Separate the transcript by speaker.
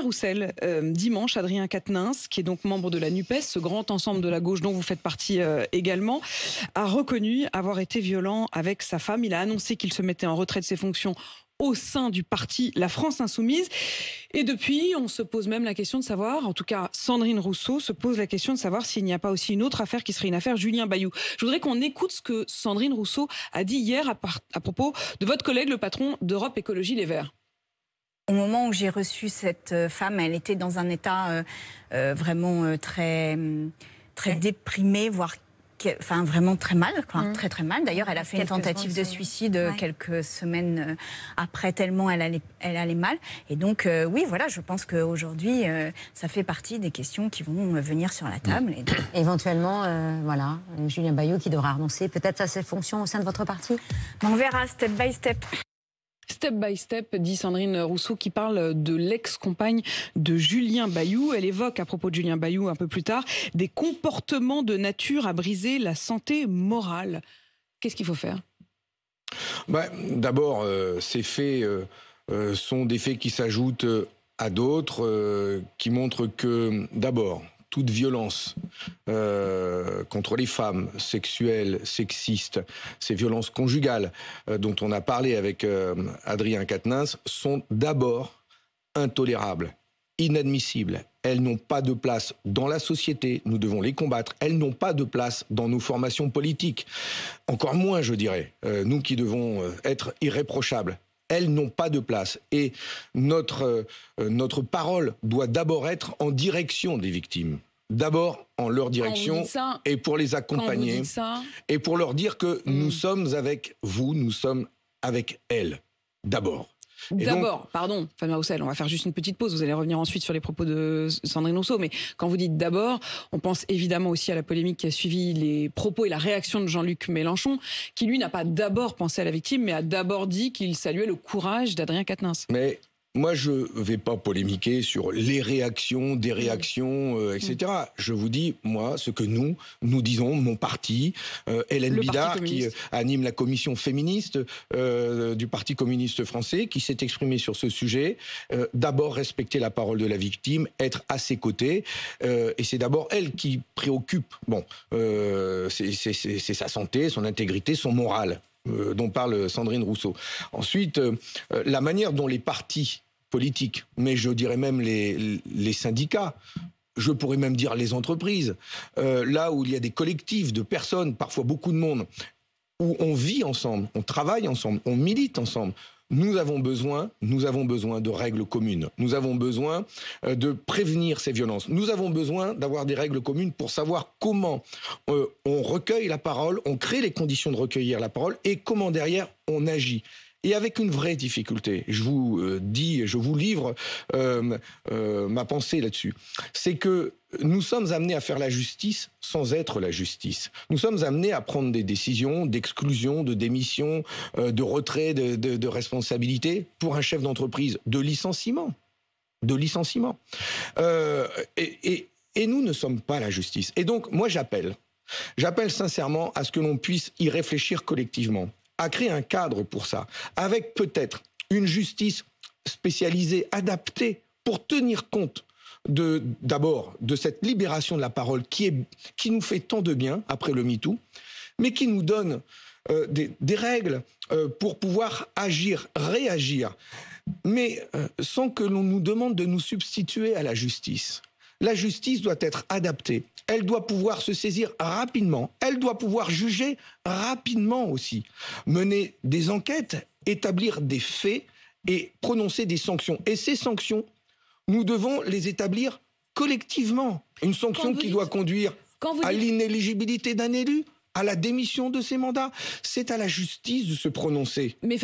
Speaker 1: Roussel, dimanche, Adrien Quatennens, qui est donc membre de la NUPES, ce grand ensemble de la gauche dont vous faites partie également, a reconnu avoir été violent avec sa femme. Il a annoncé qu'il se mettait en retrait de ses fonctions au sein du parti La France Insoumise. Et depuis, on se pose même la question de savoir, en tout cas Sandrine Rousseau se pose la question de savoir s'il n'y a pas aussi une autre affaire qui serait une affaire Julien Bayou. Je voudrais qu'on écoute ce que Sandrine Rousseau a dit hier à propos de votre collègue, le patron d'Europe Écologie Les Verts.
Speaker 2: Au moment où j'ai reçu cette femme, elle était dans un état vraiment très déprimé, voire vraiment très mal, quoi, très mal. D'ailleurs, elle a fait une tentative de suicide quelques semaines après, tellement elle allait mal. Et donc, oui, voilà, je pense qu'aujourd'hui, ça fait partie des questions qui vont venir sur la table. Et donc...
Speaker 3: Éventuellement, voilà, Julien Bayou qui devra renoncer peut-être à ses fonctions au sein de votre parti.
Speaker 2: On verra, step by step.
Speaker 1: Step by step, dit Sandrine Rousseau, qui parle de l'ex-compagne de Julien Bayou. Elle évoque, à propos de Julien Bayou un peu plus tard, des comportements de nature à briser la santé morale. Qu'est-ce qu'il faut faire ?
Speaker 4: D'abord, ces faits sont des faits qui s'ajoutent à d'autres, qui montrent que, d'abord, toute violence contre les femmes, sexuelles, sexistes, ces violences conjugales dont on a parlé avec Adrien Quatennens, sont d'abord intolérables, inadmissibles. Elles n'ont pas de place dans la société, nous devons les combattre. Elles n'ont pas de place dans nos formations politiques. Encore moins, je dirais, nous qui devons être irréprochables. Elles n'ont pas de place. Et notre parole doit d'abord être en direction des victimes. D'abord en leur direction et pour les accompagner et pour leur dire que nous sommes avec vous, nous sommes avec elles. D'abord.
Speaker 1: Pardon, Fabien Roussel, on va faire juste une petite pause. Vous allez revenir ensuite sur les propos de Sandrine Rousseau. Mais quand vous dites d'abord, on pense évidemment aussi à la polémique qui a suivi les propos et la réaction de Jean-Luc Mélenchon, qui lui n'a pas d'abord pensé à la victime, mais a d'abord dit qu'il saluait le courage d'Adrien Quatennens.
Speaker 4: Mais moi, je ne vais pas polémiquer sur les réactions, des réactions, etc. Je vous dis, moi, ce que nous disons, mon parti, Hélène Bidard, qui anime la commission féministe du Parti communiste français, qui s'est exprimée sur ce sujet. D'abord, respecter la parole de la victime, être à ses côtés. Et c'est d'abord elle qui préoccupe. C'est sa santé, son intégrité, son moral. Dont parle Sandrine Rousseau. Ensuite, la manière dont les partis politiques, mais je dirais même les syndicats, je pourrais même dire les entreprises, là où il y a des collectifs de personnes, parfois beaucoup de monde, où on vit ensemble, on travaille ensemble, on milite ensemble. Nous avons besoin de règles communes. Nous avons besoin de prévenir ces violences. Nous avons besoin d'avoir des règles communes pour savoir comment on recueille la parole, on crée les conditions de recueillir la parole et comment derrière on agit. Et avec une vraie difficulté, je vous livre ma pensée là-dessus. C'est que nous sommes amenés à faire la justice sans être la justice. Nous sommes amenés à prendre des décisions d'exclusion, de démission, de retrait de responsabilité pour un chef d'entreprise, de licenciement. Et nous ne sommes pas la justice. Et donc, moi, j'appelle sincèrement à ce que l'on puisse y réfléchir collectivement, à créer un cadre pour ça, avec peut-être une justice spécialisée, adaptée, pour tenir compte d'abord de cette libération de la parole qui nous fait tant de bien après le MeToo, mais qui nous donne des règles pour pouvoir agir, réagir, mais sans que l'on nous demande de nous substituer à la justice. La justice doit être adaptée. Elle doit pouvoir se saisir rapidement. Elle doit pouvoir juger rapidement aussi. Mener des enquêtes, établir des faits et prononcer des sanctions. Et ces sanctions, nous devons les établir collectivement. Une sanction qui doit conduire à l'inéligibilité d'un élu, à la démission de ses mandats. C'est à la justice de se prononcer.
Speaker 1: Mais